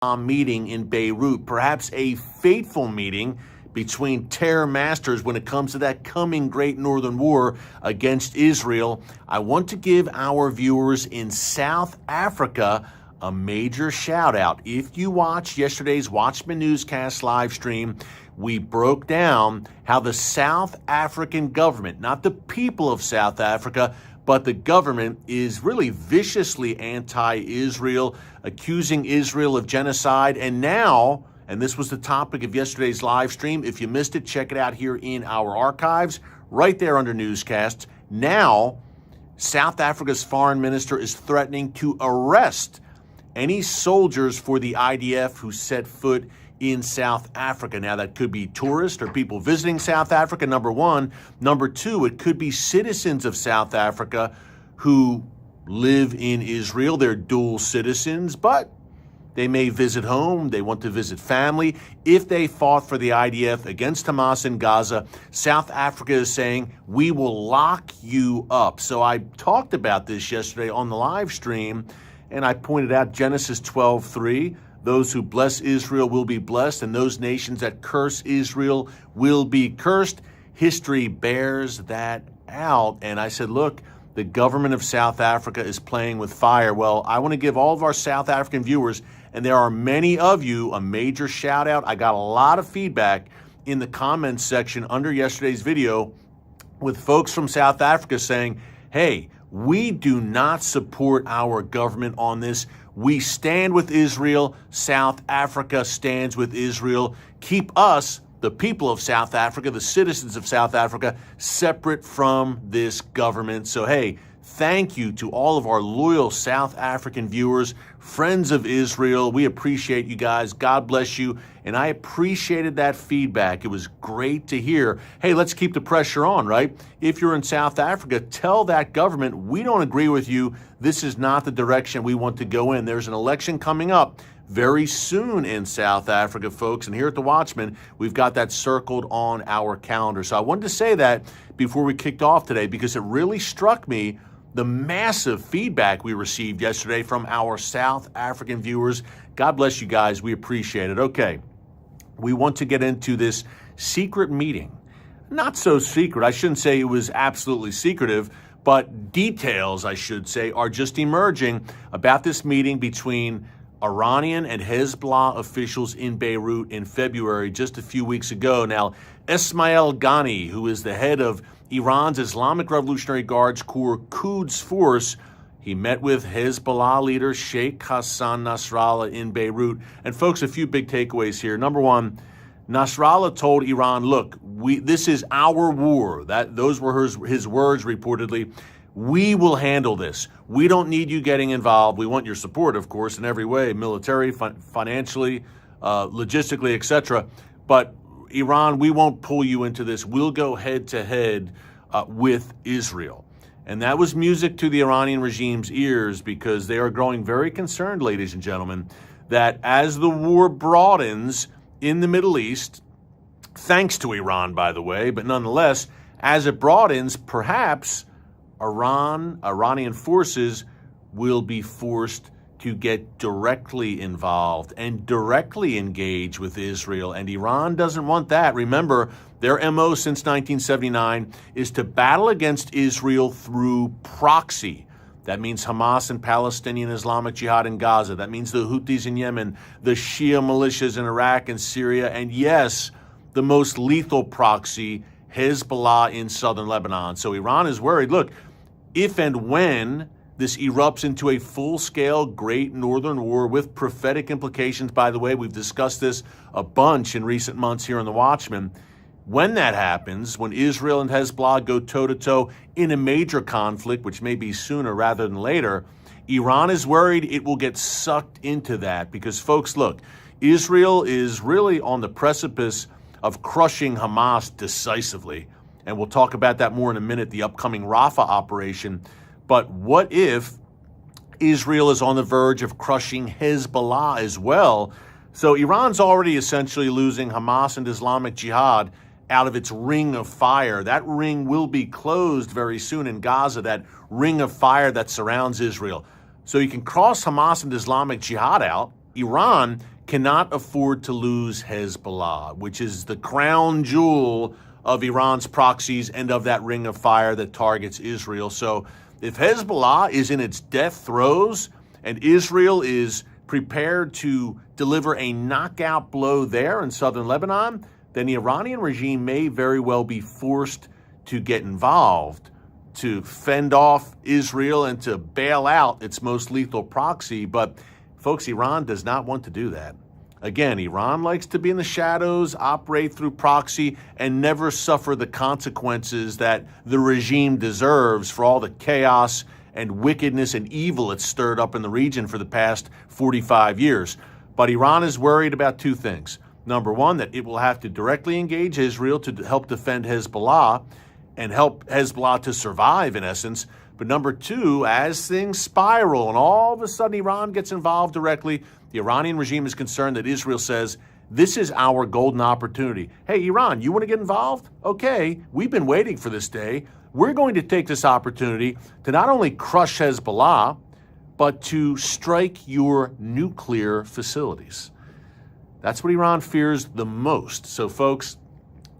meeting in Beirut, perhaps a fateful meeting between terror masters when it comes to that coming great northern war against Israel. I want to give our viewers in South Africa a major shout out. If you watched yesterday's Watchman Newscast live stream, we broke down how the South African government, not the people of South Africa, but the government is really viciously anti-Israel, accusing Israel of genocide. And now, and this was the topic of yesterday's live stream, if you missed it, check it out here in our archives, right there under newscasts. Now, South Africa's foreign minister is threatening to arrest any soldiers for the IDF who set foot in South Africa. Now, that could be tourists or people visiting South Africa, number one. Number two, it could be citizens of South Africa who live in Israel. They're dual citizens, but they may visit home. They want to visit family. If they fought for the IDF against Hamas in Gaza, South Africa is saying, we will lock you up. So I talked about this yesterday on the live stream, and I pointed out Genesis 12:3. Those who bless Israel will be blessed, and those nations that curse Israel will be cursed. History bears that out. And I said, look, the government of South Africa is playing with fire. Well, I want to give all of our South African viewers, and there are many of you, a major shout out. I got a lot of feedback in the comments section under yesterday's video with folks from South Africa saying, hey, we do not support our government on this. We stand with Israel. South Africa stands with Israel. Keep us, the people of South Africa, the citizens of South Africa, separate from this government. So, hey, thank you to all of our loyal South African viewers, friends of Israel. We appreciate you guys. God bless you. And I appreciated that feedback. It was great to hear. Hey, let's keep the pressure on, right? If you're in South Africa, tell that government, we don't agree with you. This is not the direction we want to go in. There's an election coming up very soon in South Africa, folks. And here at The Watchman, we've got that circled on our calendar. So I wanted to say that before we kicked off today, because it really struck me the massive feedback we received yesterday from our South African viewers. God bless you guys. We appreciate it. Okay, we want to get into this secret meeting. Not so secret. I shouldn't say it was absolutely secretive, but details, I should say, are just emerging about this meeting between Iranian and Hezbollah officials in Beirut in February, just a few weeks ago. Now, Ismail Ghani, who is the head of Iran's Islamic Revolutionary Guards Corps Quds Force, he met with Hezbollah leader Sheikh Hassan Nasrallah in Beirut. And folks, a few big takeaways here. Number one, Nasrallah told Iran, look, this is our war. Those were his words reportedly. We will handle this. We don't need you getting involved. We want your support, of course, in every way, military, financially, logistically, etc. But Iran, we won't pull you into this. We'll go head to head with Israel. And that was music to the Iranian regime's ears, because they are growing very concerned, ladies and gentlemen, that as the war broadens in the Middle East, thanks to Iran, by the way, but nonetheless, as it broadens, perhaps Iranian forces will be forced to get directly involved and directly engage with Israel. And Iran doesn't want that. Remember, their MO since 1979 is to battle against Israel through proxy. That means Hamas and Palestinian Islamic Jihad in Gaza. That means the Houthis in Yemen, the Shia militias in Iraq and Syria, and yes, the most lethal proxy, Hezbollah in southern Lebanon. So Iran is worried, look, if and when this erupts into a full-scale Great Northern War with prophetic implications, by the way, we've discussed this a bunch in recent months here on The Watchman. When that happens, when Israel and Hezbollah go toe-to-toe in a major conflict, which may be sooner rather than later, Iran is worried it will get sucked into that. Because, folks, look, Israel is really on the precipice of crushing Hamas decisively. And we'll talk about that more in a minute, the upcoming Rafah operation. But what if Israel is on the verge of crushing Hezbollah as well? So Iran's already essentially losing Hamas and Islamic Jihad out of its ring of fire. That ring will be closed very soon in Gaza, that ring of fire that surrounds Israel. So you can cross Hamas and Islamic Jihad out, Iran cannot afford to lose Hezbollah, which is the crown jewel of Iran's proxies and of that ring of fire that targets Israel. So if Hezbollah is in its death throes and Israel is prepared to deliver a knockout blow there in southern Lebanon, then the Iranian regime may very well be forced to get involved to fend off Israel and to bail out its most lethal proxy. But folks, Iran does not want to do that. Again, Iran likes to be in the shadows, operate through proxy, and never suffer the consequences that the regime deserves for all the chaos and wickedness and evil it's stirred up in the region for the past 45 years. But Iran is worried about two things. Number one, that it will have to directly engage Israel to help defend Hezbollah and help Hezbollah to survive, in essence. But number two, as things spiral and all of a sudden Iran gets involved directly, the Iranian regime is concerned that Israel says, this is our golden opportunity. Hey, Iran, you want to get involved? Okay, we've been waiting for this day. We're going to take this opportunity to not only crush Hezbollah, but to strike your nuclear facilities. That's what Iran fears the most. So, folks,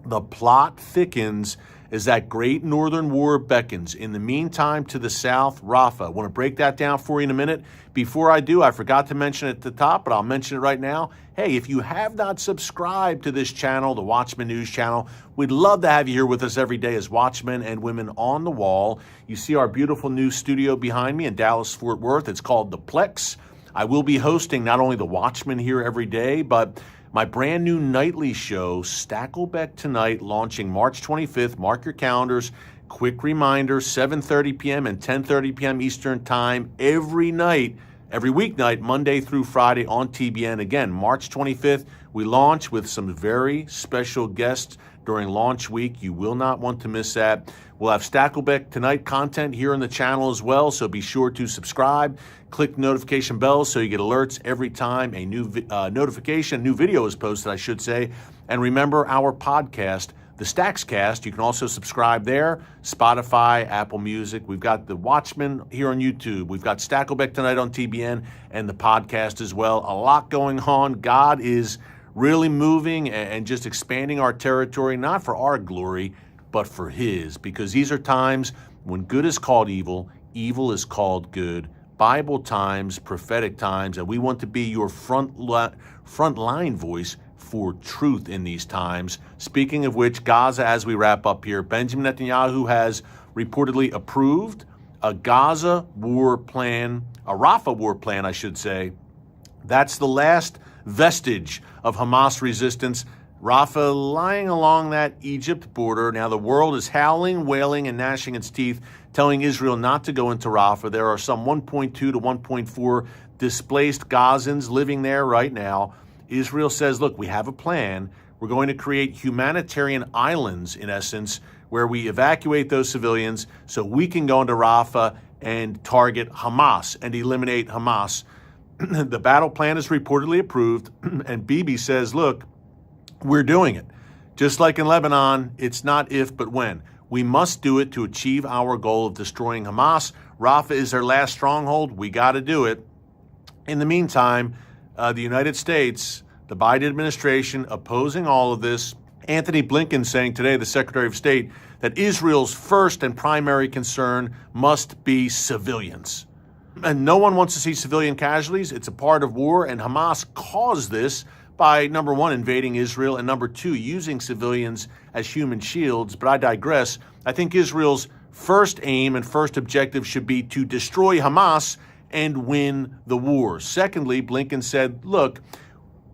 the plot thickens as that great northern war beckons. In the meantime, to the south, Rafah. I want to break that down for you in a minute. Before I do, I forgot to mention it at the top, but I'll mention it right now. Hey, if you have not subscribed to this channel, the Watchman News channel, we'd love to have you here with us every day as watchmen and women on the wall. You see our beautiful new studio behind me in Dallas, Fort Worth. It's called The Plex. I will be hosting not only the Watchman here every day, but my brand new nightly show, Stakelbeck Tonight, launching March 25th. Mark your calendars. Quick reminder, 7:30 p.m. and 10:30 p.m. Eastern Time every night, every weeknight, Monday through Friday on TBN. Again, March 25th, we launch with some very special guests during launch week. You will not want to miss that. We'll have Stakelbeck Tonight content here on the channel as well, so be sure to subscribe. Click the notification bell so you get alerts every time a new new video is posted, I should say. And remember our podcast, the Stackscast. You can also subscribe there, Spotify, Apple Music. We've got the Watchmen here on YouTube. We've got Stakelbeck Tonight on TBN and the podcast as well. A lot going on. God is really moving and just expanding our territory, not for our glory, but for His, because these are times when good is called evil, evil is called good. Bible times, prophetic times, and we want to be your front line voice for truth in these times. Speaking of which, Gaza, as we wrap up here, Benjamin Netanyahu has reportedly approved a Gaza war plan, a Rafah war plan, I should say. That's the last vestige of Hamas resistance. Rafah lying along that Egypt border. Now the world is howling, wailing, and gnashing its teeth, telling Israel not to go into Rafah. There are some 1.2 to 1.4 displaced Gazans living there right now. Israel says, look, we have a plan. We're going to create humanitarian islands, in essence, where we evacuate those civilians so we can go into Rafah and target Hamas and eliminate Hamas. The battle plan is reportedly approved, and Bibi says, look, we're doing it. Just like in Lebanon, it's not if, but when. We must do it to achieve our goal of destroying Hamas. Rafah is their last stronghold. We got to do it. In the meantime, the United States, the Biden administration, opposing all of this. Anthony Blinken saying today, the Secretary of State, that Israel's first and primary concern must be civilians. And no one wants to see civilian casualties. It's a part of war, and Hamas caused this by, number one, invading Israel, and number two, using civilians as human shields. But I digress. I think Israel's first aim and first objective should be to destroy Hamas and win the war. Secondly, Blinken said, look,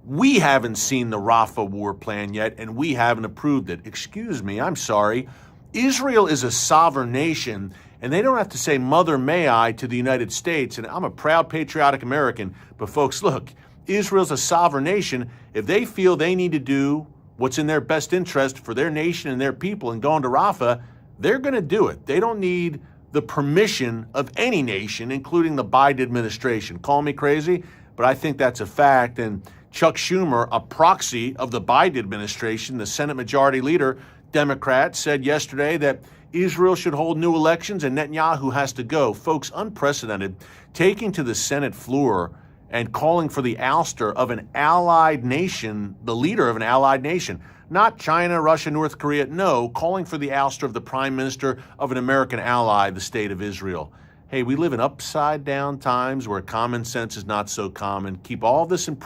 we haven't seen the Rafah war plan yet, and we haven't approved it. Excuse me, I'm sorry. Israel is a sovereign nation, and they don't have to say, Mother may I, to the United States. And I'm a proud, patriotic American. But folks, look, Israel's a sovereign nation. If they feel they need to do what's in their best interest for their nation and their people and go into Rafah, they're going to do it. They don't need the permission of any nation, including the Biden administration. Call me crazy, but I think that's a fact. And Chuck Schumer, a proxy of the Biden administration, the Senate Majority Leader, Democrat, said yesterday that Israel should hold new elections and Netanyahu has to go. Folks, unprecedented, taking to the Senate floor and calling for the ouster of an allied nation, the leader of an allied nation. Not China, Russia, North Korea. No, calling for the ouster of the prime minister of an American ally, the state of Israel. Hey, we live in upside down times where common sense is not so common. Keep all this in